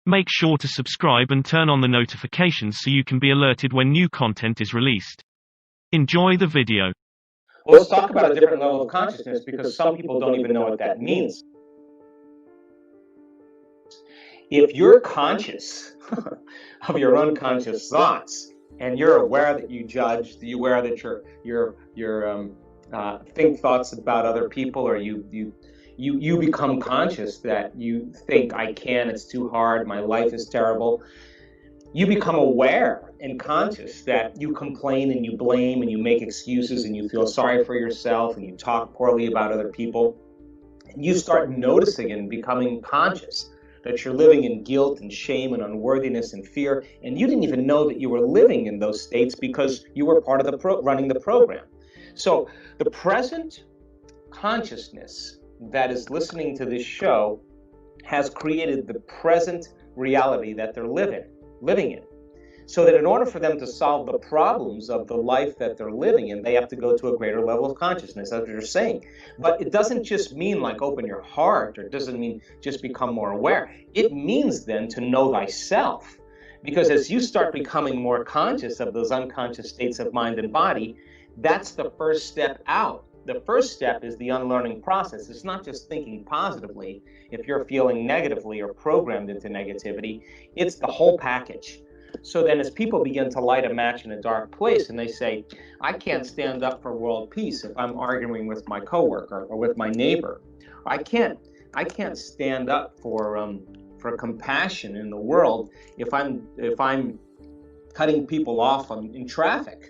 Make sure to subscribe and turn on the notifications so you can be alerted when new content is released. Enjoy the video. Well, let's talk about a different level of consciousness because some people don't even know what that means. If you're conscious of your unconscious thoughts and you're aware that you judge, you're aware that you think thoughts about other people, or you become conscious that you think, I can't, it's too hard, my life is terrible. You become aware and conscious that you complain and you blame and you make excuses and you feel sorry for yourself and you talk poorly about other people. And you start noticing and becoming conscious that you're living in guilt and shame and unworthiness and fear, and you didn't even know that you were living in those states because you were part of the running the program. So the present consciousness that is listening to this show has created the present reality that they're living in. So that in order for them to solve the problems of the life that they're living in, they have to go to a greater level of consciousness. That's what you're saying. But it doesn't just mean like open your heart, or it doesn't mean just become more aware. It means then to know thyself. Because as you start becoming more conscious of those unconscious states of mind and body, that's the first step out. The first step is the unlearning process. It's not just thinking positively if you're feeling negatively or programmed into negativity. It's the whole package. So then as people begin to light a match in a dark place and they say, I can't stand up for world peace if I'm arguing with my coworker or with my neighbor. I can't stand up for compassion in the world if I'm cutting people off in traffic.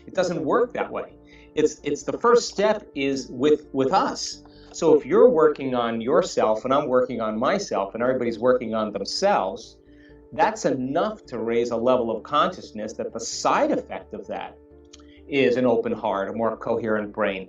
It doesn't work that way. It's the first step is with us. So if you're working on yourself and I'm working on myself and everybody's working on themselves, that's enough to raise a level of consciousness that the side effect of that is an open heart, a more coherent brain.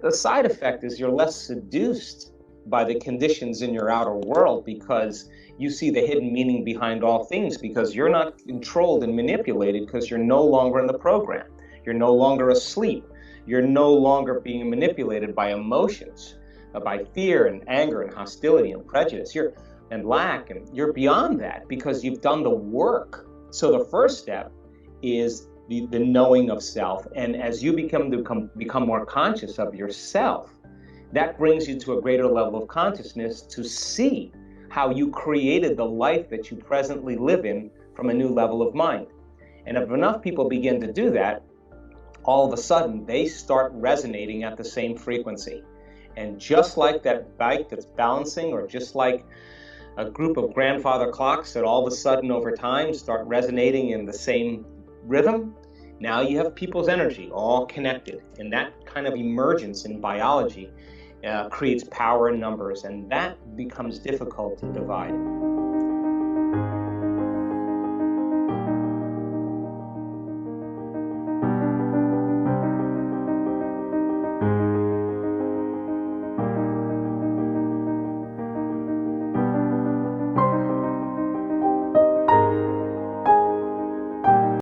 The side effect is you're less seduced by the conditions in your outer world because you see the hidden meaning behind all things, because you're not controlled and manipulated because you're no longer in the program. You're no longer asleep. You're no longer being manipulated by emotions, by fear and anger and hostility and prejudice. And lack, and you're beyond that because you've done the work. So the first step is the knowing of self, and as you become more conscious of yourself, that brings you to a greater level of consciousness to see how you created the life that you presently live in from a new level of mind. And if enough people begin to do that, all of a sudden they start resonating at the same frequency. And just like that bike that's balancing, or just like a group of grandfather clocks that all of a sudden over time start resonating in the same rhythm, now you have people's energy all connected. And that kind of emergence in biology creates power in numbers, and that becomes difficult to divide.